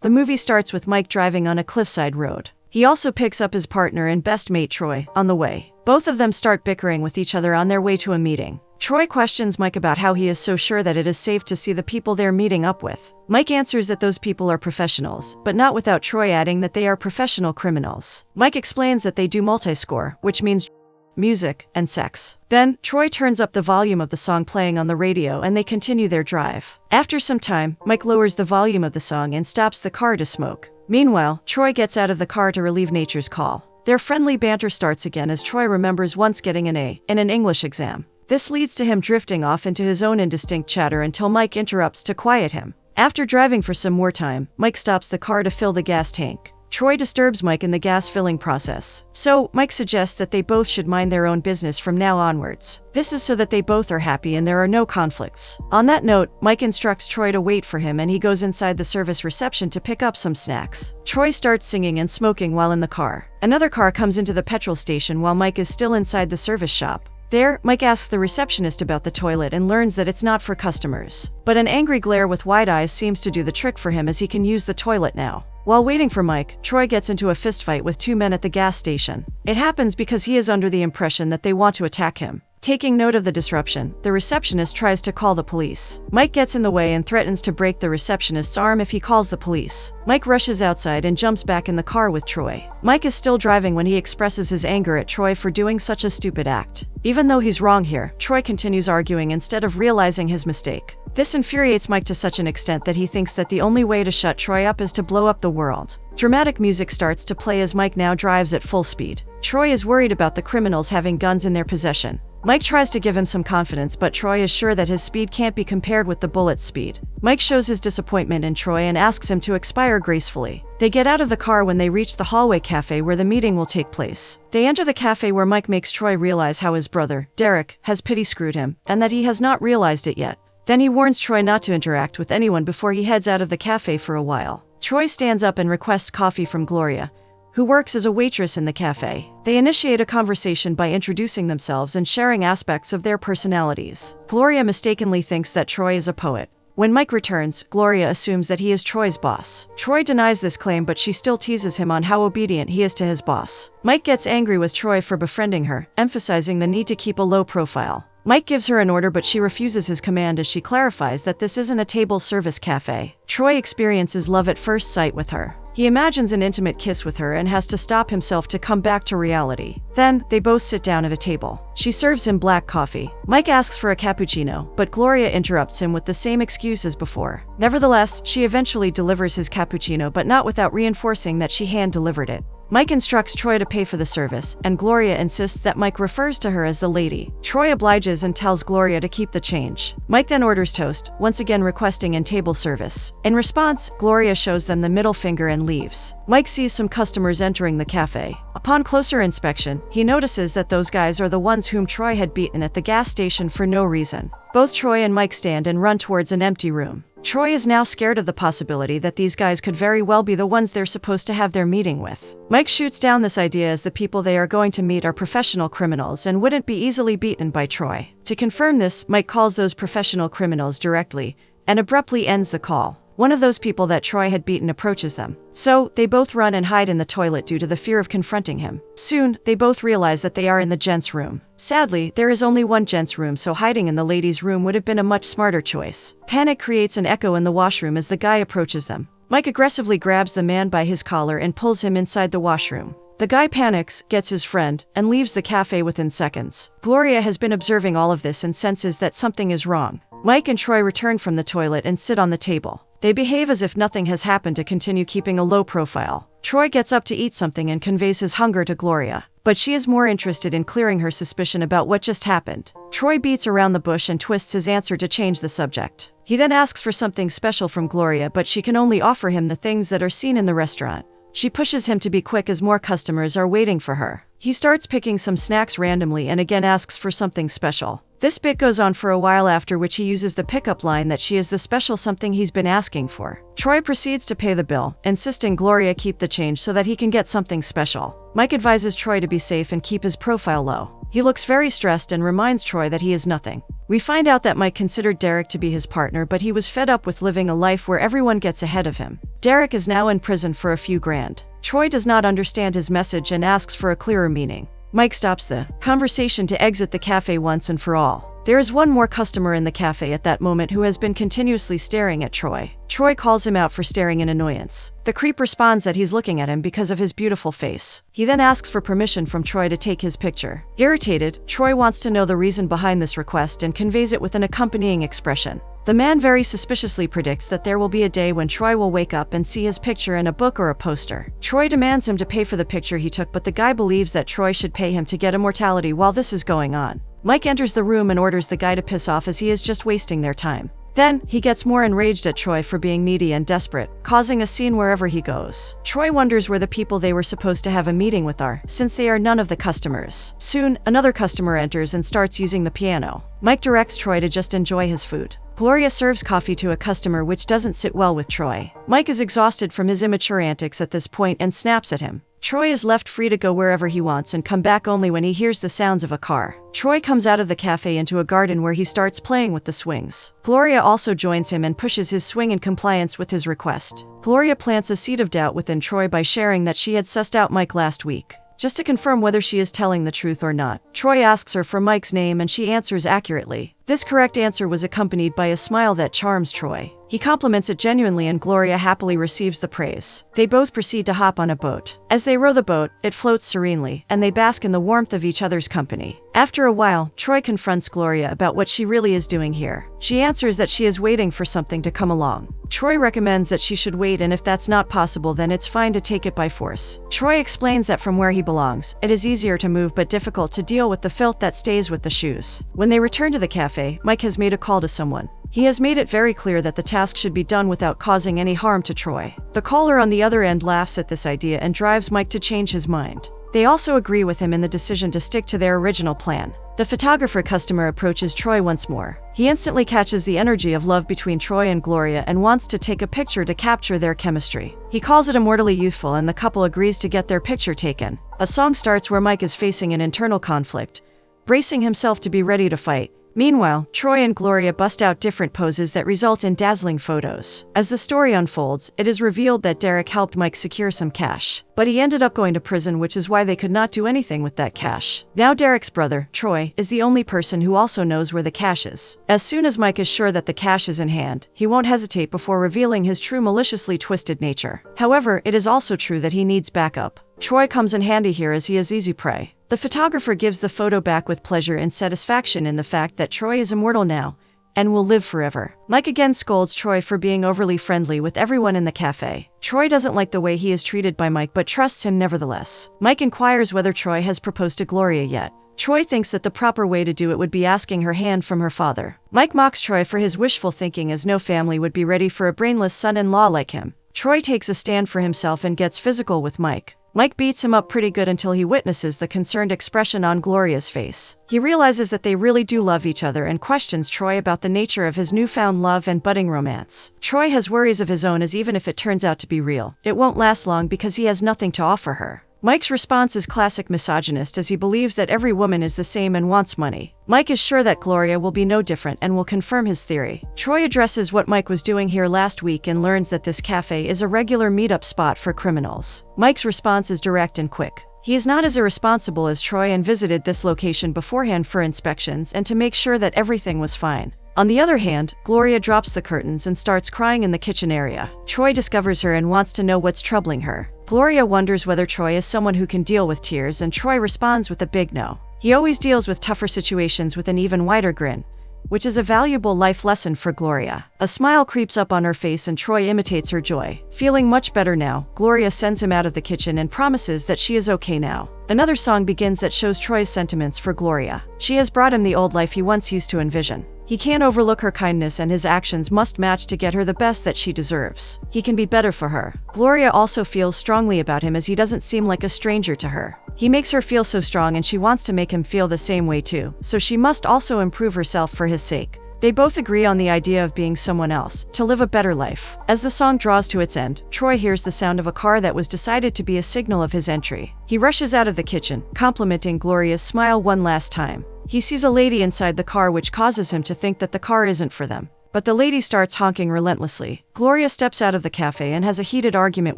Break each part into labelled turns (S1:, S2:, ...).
S1: The movie starts with Mike driving on a cliffside road. He also picks up his partner and best mate Troy on the way. Both of them start bickering with each other on their way to a meeting. Troy questions Mike about how he is so sure that it is safe to see the people they're meeting up with. Mike answers that those people are professionals, but not without Troy adding that they are professional criminals. Mike explains that they do multi-score, which means music and sex. Then, Troy turns up the volume of the song playing on the radio and they continue their drive. After some time, Mike lowers the volume of the song and stops the car to smoke. Meanwhile, Troy gets out of the car to relieve nature's call. Their friendly banter starts again as Troy remembers once getting an A in an English exam. This leads to him drifting off into his own indistinct chatter until Mike interrupts to quiet him. After driving for some more time, Mike stops the car to fill the gas tank. Troy disturbs Mike in the gas filling process. So, Mike suggests that they both should mind their own business from now onwards. This is so that they both are happy and there are no conflicts. On that note, Mike instructs Troy to wait for him and he goes inside the service reception to pick up some snacks. Troy starts singing and smoking while in the car. Another car comes into the petrol station while Mike is still inside the service shop. There, Mike asks the receptionist about the toilet and learns that it's not for customers. But an angry glare with wide eyes seems to do the trick for him as he can use the toilet now. While waiting for Mike, Troy gets into a fistfight with two men at the gas station. It happens because he is under the impression that they want to attack him. Taking note of the disruption, the receptionist tries to call the police. Mike gets in the way and threatens to break the receptionist's arm if he calls the police. Mike rushes outside and jumps back in the car with Troy. Mike is still driving when he expresses his anger at Troy for doing such a stupid act. Even though he's wrong here, Troy continues arguing instead of realizing his mistake. This infuriates Mike to such an extent that he thinks that the only way to shut Troy up is to blow up the world. Dramatic music starts to play as Mike now drives at full speed. Troy is worried about the criminals having guns in their possession. Mike tries to give him some confidence, but Troy is sure that his speed can't be compared with the bullet's speed. Mike shows his disappointment in Troy and asks him to expire gracefully. They get out of the car when they reach the hallway cafe where the meeting will take place. They enter the cafe where Mike makes Troy realize how his brother, Derek, has pity screwed him, and that he has not realized it yet. Then he warns Troy not to interact with anyone before he heads out of the cafe for a while. Troy stands up and requests coffee from Gloria, who works as a waitress in the cafe. They initiate a conversation by introducing themselves and sharing aspects of their personalities. Gloria mistakenly thinks that Troy is a poet. When Mike returns, Gloria assumes that he is Troy's boss. Troy denies this claim, but she still teases him on how obedient he is to his boss. Mike gets angry with Troy for befriending her, emphasizing the need to keep a low profile. Mike gives her an order, but she refuses his command as she clarifies that this isn't a table service cafe. Troy experiences love at first sight with her. He imagines an intimate kiss with her and has to stop himself to come back to reality. Then, they both sit down at a table. She serves him black coffee. Mike asks for a cappuccino, but Gloria interrupts him with the same excuse as before. Nevertheless, she eventually delivers his cappuccino, but not without reinforcing that she hand-delivered it. Mike instructs Troy to pay for the service, and Gloria insists that Mike refers to her as the lady. Troy obliges and tells Gloria to keep the change. Mike then orders toast, once again requesting in-table service. In response, Gloria shows them the middle finger and leaves. Mike sees some customers entering the cafe. Upon closer inspection, he notices that those guys are the ones whom Troy had beaten at the gas station for no reason. Both Troy and Mike stand and run towards an empty room. Troy is now scared of the possibility that these guys could very well be the ones they're supposed to have their meeting with. Mike shoots down this idea as the people they are going to meet are professional criminals and wouldn't be easily beaten by Troy. To confirm this, Mike calls those professional criminals directly and abruptly ends the call. One of those people that Troy had beaten approaches them. So, they both run and hide in the toilet due to the fear of confronting him. Soon, they both realize that they are in the gents' room. Sadly, there is only one gents' room, so hiding in the ladies' room would have been a much smarter choice. Panic creates an echo in the washroom as the guy approaches them. Mike aggressively grabs the man by his collar and pulls him inside the washroom. The guy panics, gets his friend, and leaves the cafe within seconds. Gloria has been observing all of this and senses that something is wrong. Mike and Troy return from the toilet and sit on the table. They behave as if nothing has happened to continue keeping a low profile. Troy gets up to eat something and conveys his hunger to Gloria, but she is more interested in clearing her suspicion about what just happened. Troy beats around the bush and twists his answer to change the subject. He then asks for something special from Gloria, but she can only offer him the things that are seen in the restaurant. She pushes him to be quick as more customers are waiting for her. He starts picking some snacks randomly and again asks for something special. This bit goes on for a while, after which he uses the pickup line that she is the special something he's been asking for. Troy proceeds to pay the bill, insisting Gloria keep the change so that he can get something special. Mike advises Troy to be safe and keep his profile low. He looks very stressed and reminds Troy that he is nothing. We find out that Mike considered Derek to be his partner, but he was fed up with living a life where everyone gets ahead of him. Derek is now in prison for a few grand. Troy does not understand his message and asks for a clearer meaning. Mike stops the conversation to exit the cafe once and for all. There is one more customer in the cafe at that moment who has been continuously staring at Troy. Troy calls him out for staring in annoyance. The creep responds that he's looking at him because of his beautiful face. He then asks for permission from Troy to take his picture. Irritated, Troy wants to know the reason behind this request and conveys it with an accompanying expression. The man very suspiciously predicts that there will be a day when Troy will wake up and see his picture in a book or a poster. Troy demands him to pay for the picture he took, but the guy believes that Troy should pay him to get immortality while this is going on. Mike enters the room and orders the guy to piss off as he is just wasting their time. Then, he gets more enraged at Troy for being needy and desperate, causing a scene wherever he goes. Troy wonders where the people they were supposed to have a meeting with are, since they are none of the customers. Soon, another customer enters and starts using the piano. Mike directs Troy to just enjoy his food. Gloria serves coffee to a customer, which doesn't sit well with Troy. Mike is exhausted from his immature antics at this point and snaps at him. Troy is left free to go wherever he wants and come back only when he hears the sounds of a car. Troy comes out of the cafe into a garden where he starts playing with the swings. Gloria also joins him and pushes his swing in compliance with his request. Gloria plants a seed of doubt within Troy by sharing that she had sussed out Mike last week, just to confirm whether she is telling the truth or not. Troy asks her for Mike's name and she answers accurately. This correct answer was accompanied by a smile that charms Troy. He compliments it genuinely and Gloria happily receives the praise. They both proceed to hop on a boat. As they row the boat, it floats serenely, and they bask in the warmth of each other's company. After a while, Troy confronts Gloria about what she really is doing here. She answers that she is waiting for something to come along. Troy recommends that she should wait, and if that's not possible, then it's fine to take it by force. Troy explains that from where he belongs, it is easier to move but difficult to deal with the filth that stays with the shoes. When they return to the cafe, Mike has made a call to someone. He has made it very clear that the task should be done without causing any harm to Troy. The caller on the other end laughs at this idea and drives Mike to change his mind. They also agree with him in the decision to stick to their original plan. The photographer customer approaches Troy once more. He instantly catches the energy of love between Troy and Gloria and wants to take a picture to capture their chemistry. He calls it immortally youthful and the couple agrees to get their picture taken. A song starts where Mike is facing an internal conflict, bracing himself to be ready to fight. Meanwhile, Troy and Gloria bust out different poses that result in dazzling photos. As the story unfolds, it is revealed that Derek helped Mike secure some cash, but he ended up going to prison, which is why they could not do anything with that cash. Now Derek's brother, Troy, is the only person who also knows where the cash is. As soon as Mike is sure that the cash is in hand, he won't hesitate before revealing his true maliciously twisted nature. However, it is also true that he needs backup. Troy comes in handy here as he is easy prey. The photographer gives the photo back with pleasure and satisfaction in the fact that Troy is immortal now and will live forever. Mike again scolds Troy for being overly friendly with everyone in the cafe. Troy doesn't like the way he is treated by Mike but trusts him nevertheless. Mike inquires whether Troy has proposed to Gloria yet. Troy thinks that the proper way to do it would be asking her hand from her father. Mike mocks Troy for his wishful thinking, as no family would be ready for a brainless son-in-law like him. Troy takes a stand for himself and gets physical with Mike. Mike beats him up pretty good until he witnesses the concerned expression on Gloria's face. He realizes that they really do love each other and questions Troy about the nature of his newfound love and budding romance. Troy has worries of his own, as even if it turns out to be real, it won't last long because he has nothing to offer her. Mike's response is classic misogynist, as he believes that every woman is the same and wants money. Mike is sure that Gloria will be no different and will confirm his theory. Troy addresses what Mike was doing here last week and learns that this cafe is a regular meetup spot for criminals. Mike's response is direct and quick. He is not as irresponsible as Troy and visited this location beforehand for inspections and to make sure that everything was fine. On the other hand, Gloria drops the curtains and starts crying in the kitchen area. Troy discovers her and wants to know what's troubling her. Gloria wonders whether Troy is someone who can deal with tears, and Troy responds with a big no. He always deals with tougher situations with an even wider grin, which is a valuable life lesson for Gloria. A smile creeps up on her face and Troy imitates her joy. Feeling much better now, Gloria sends him out of the kitchen and promises that she is okay now. Another song begins that shows Troy's sentiments for Gloria. She has brought him the old life he once used to envision. He can't overlook her kindness, and his actions must match to get her the best that she deserves. He can be better for her. Gloria also feels strongly about him, as he doesn't seem like a stranger to her. He makes her feel so strong and she wants to make him feel the same way too, so she must also improve herself for his sake. They both agree on the idea of being someone else, to live a better life. As the song draws to its end, Troy hears the sound of a car that was decided to be a signal of his entry. He rushes out of the kitchen, complimenting Gloria's smile one last time. He sees a lady inside the car, which causes him to think that the car isn't for them. But the lady starts honking relentlessly. Gloria steps out of the cafe and has a heated argument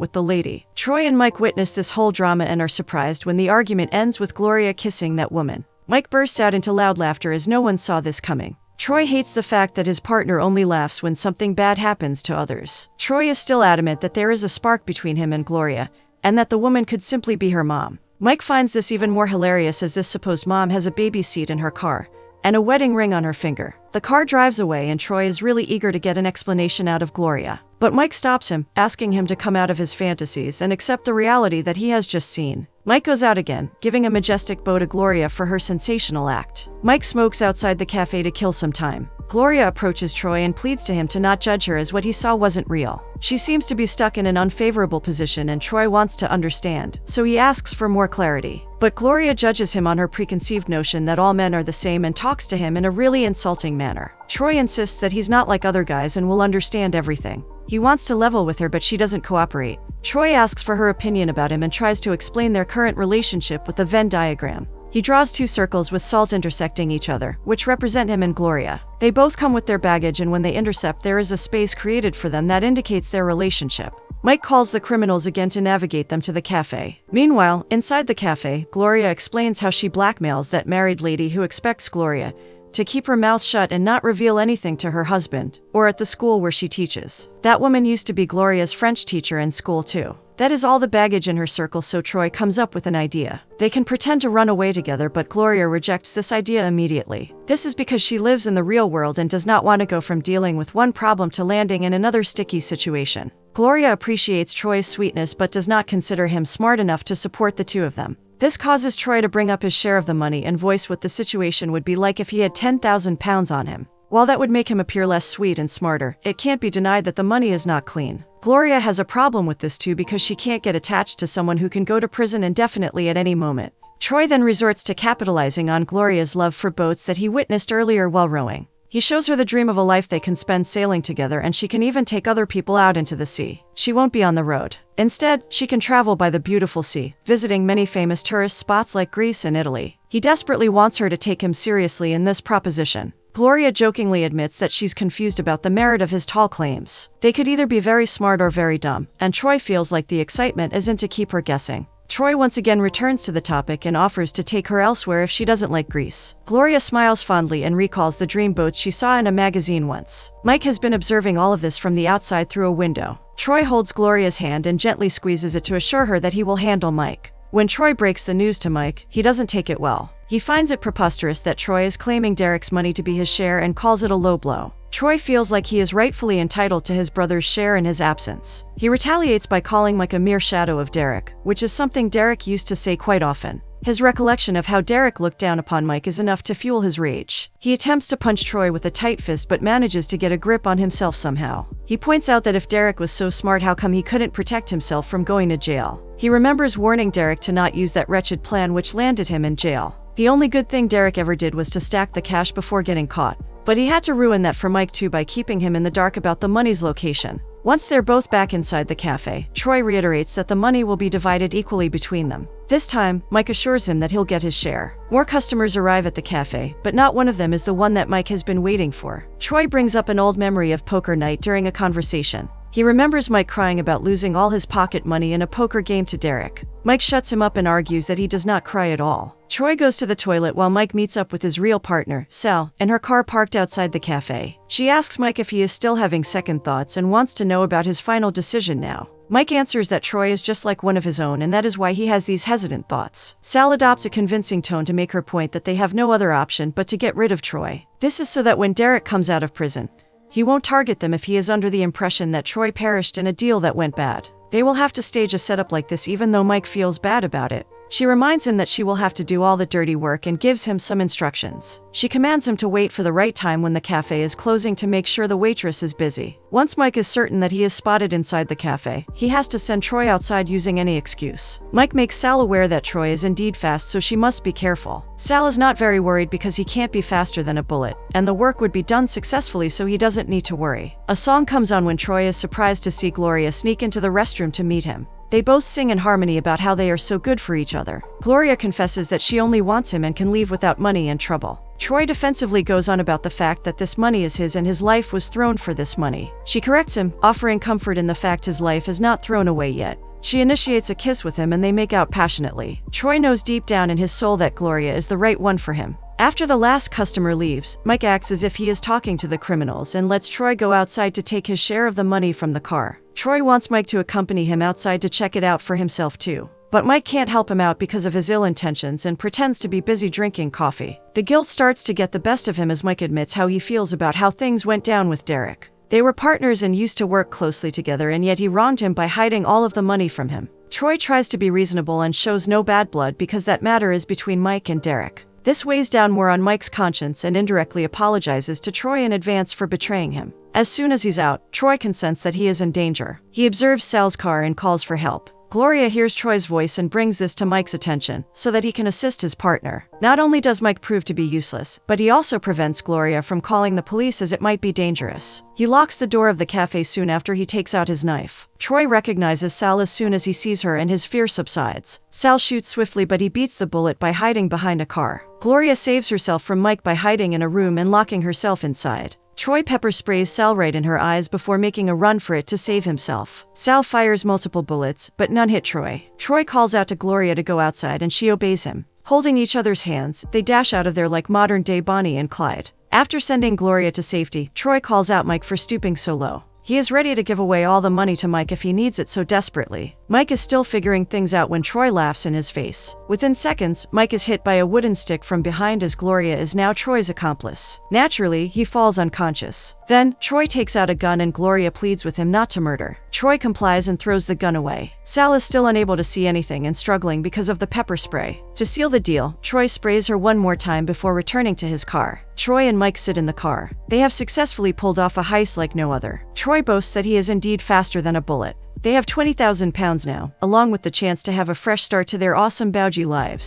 S1: with the lady. Troy and Mike witness this whole drama and are surprised when the argument ends with Gloria kissing that woman. Mike bursts out into loud laughter as no one saw this coming. Troy hates the fact that his partner only laughs when something bad happens to others. Troy is still adamant that there is a spark between him and Gloria, and that the woman could simply be her mom. Mike finds this even more hilarious as this supposed mom has a baby seat in her car, and a wedding ring on her finger. The car drives away and Troy is really eager to get an explanation out of Gloria. But Mike stops him, asking him to come out of his fantasies and accept the reality that he has just seen. Mike goes out again, giving a majestic bow to Gloria for her sensational act. Mike smokes outside the cafe to kill some time. Gloria approaches Troy and pleads to him to not judge her as what he saw wasn't real. She seems to be stuck in an unfavorable position and Troy wants to understand, so he asks for more clarity. But Gloria judges him on her preconceived notion that all men are the same and talks to him in a really insulting manner. Troy insists that he's not like other guys and will understand everything. He wants to level with her, but she doesn't cooperate. Troy asks for her opinion about him and tries to explain their current relationship with a Venn diagram. He draws two circles with salt intersecting each other, which represent him and Gloria. They both come with their baggage, and when they intercept, there is a space created for them that indicates their relationship. Mike calls the criminals again to navigate them to the cafe. Meanwhile, inside the cafe, Gloria explains how she blackmails that married lady who expects Gloria to keep her mouth shut and not reveal anything to her husband, or at the school where she teaches. That woman used to be Gloria's French teacher in school too. That is all the baggage in her circle, so Troy comes up with an idea. They can pretend to run away together, but Gloria rejects this idea immediately. This is because she lives in the real world and does not want to go from dealing with one problem to landing in another sticky situation. Gloria appreciates Troy's sweetness but does not consider him smart enough to support the two of them. This causes Troy to bring up his share of the money and voice what the situation would be like if he had 10,000 pounds on him. While that would make him appear less sweet and smarter, it can't be denied that the money is not clean. Gloria has a problem with this too because she can't get attached to someone who can go to prison indefinitely at any moment. Troy then resorts to capitalizing on Gloria's love for boats that he witnessed earlier while rowing. He shows her the dream of a life they can spend sailing together, and she can even take other people out into the sea. She won't be on the road. Instead, she can travel by the beautiful sea, visiting many famous tourist spots like Greece and Italy. He desperately wants her to take him seriously in this proposition. Gloria jokingly admits that she's confused about the merit of his tall claims. They could either be very smart or very dumb, and Troy feels like the excitement isn't to keep her guessing. Troy once again returns to the topic and offers to take her elsewhere if she doesn't like Greece. Gloria smiles fondly and recalls the dream boats she saw in a magazine once. Mike has been observing all of this from the outside through a window. Troy holds Gloria's hand and gently squeezes it to assure her that he will handle Mike. When Troy breaks the news to Mike, he doesn't take it well. He finds it preposterous that Troy is claiming Derek's money to be his share and calls it a low blow. Troy feels like he is rightfully entitled to his brother's share in his absence. He retaliates by calling Mike a mere shadow of Derek, which is something Derek used to say quite often. His recollection of how Derek looked down upon Mike is enough to fuel his rage. He attempts to punch Troy with a tight fist but manages to get a grip on himself somehow. He points out that if Derek was so smart, how come he couldn't protect himself from going to jail? He remembers warning Derek to not use that wretched plan which landed him in jail. The only good thing Derek ever did was to stack the cash before getting caught. But he had to ruin that for Mike too by keeping him in the dark about the money's location. Once they're both back inside the cafe, Troy reiterates that the money will be divided equally between them. This time, Mike assures him that he'll get his share. More customers arrive at the cafe, but not one of them is the one that Mike has been waiting for. Troy brings up an old memory of poker night during a conversation. He remembers Mike crying about losing all his pocket money in a poker game to Derek. Mike shuts him up and argues that he does not cry at all. Troy goes to the toilet while Mike meets up with his real partner, Sal, in her car parked outside the cafe. She asks Mike if he is still having second thoughts and wants to know about his final decision now. Mike answers that Troy is just like one of his own and that is why he has these hesitant thoughts. Sal adopts a convincing tone to make her point that they have no other option but to get rid of Troy. This is so that when Derek comes out of prison, he won't target them if he is under the impression that Troy perished in a deal that went bad. They will have to stage a setup like this even though Mike feels bad about it. She reminds him that she will have to do all the dirty work and gives him some instructions. She commands him to wait for the right time when the cafe is closing to make sure the waitress is busy. Once Mike is certain that he is spotted inside the cafe, he has to send Troy outside using any excuse. Mike makes Sal aware that Troy is indeed fast, so she must be careful. Sal is not very worried because he can't be faster than a bullet, and the work would be done successfully, so he doesn't need to worry. A song comes on when Troy is surprised to see Gloria sneak into the restroom to meet him. They both sing in harmony about how they are so good for each other. Gloria confesses that she only wants him and can leave without money and trouble. Troy defensively goes on about the fact that this money is his and his life was thrown for this money. She corrects him, offering comfort in the fact his life is not thrown away yet. She initiates a kiss with him and they make out passionately. Troy knows deep down in his soul that Gloria is the right one for him. After the last customer leaves, Mike acts as if he is talking to the criminals and lets Troy go outside to take his share of the money from the car. Troy wants Mike to accompany him outside to check it out for himself too. But Mike can't help him out because of his ill intentions and pretends to be busy drinking coffee. The guilt starts to get the best of him as Mike admits how he feels about how things went down with Derek. They were partners and used to work closely together, and yet he wronged him by hiding all of the money from him. Troy tries to be reasonable and shows no bad blood because that matter is between Mike and Derek. This weighs down more on Mike's conscience and indirectly apologizes to Troy in advance for betraying him. As soon as he's out, Troy consents that he is in danger. He observes Sal's car and calls for help. Gloria hears Troy's voice and brings this to Mike's attention so that he can assist his partner. Not only does Mike prove to be useless, but he also prevents Gloria from calling the police as it might be dangerous. He locks the door of the cafe soon after he takes out his knife. Troy recognizes Sal as soon as he sees her and his fear subsides. Sal shoots swiftly, but he beats the bullet by hiding behind a car. Gloria saves herself from Mike by hiding in a room and locking herself inside. Troy pepper sprays Sal right in her eyes before making a run for it to save himself. Sal fires multiple bullets, but none hit Troy. Troy calls out to Gloria to go outside and she obeys him. Holding each other's hands, they dash out of there like modern-day Bonnie and Clyde. After sending Gloria to safety, Troy calls out Mike for stooping so low. He is ready to give away all the money to Mike if he needs it so desperately. Mike is still figuring things out when Troy laughs in his face. Within seconds, Mike is hit by a wooden stick from behind as Gloria is now Troy's accomplice. Naturally, he falls unconscious. Then, Troy takes out a gun and Gloria pleads with him not to murder. Troy complies and throws the gun away. Sal is still unable to see anything and struggling because of the pepper spray. To seal the deal, Troy sprays her one more time before returning to his car. Troy and Mike sit in the car. They have successfully pulled off a heist like no other. Troy boasts that he is indeed faster than a bullet. They have 20,000 pounds now, along with the chance to have a fresh start to their awesome bougie lives.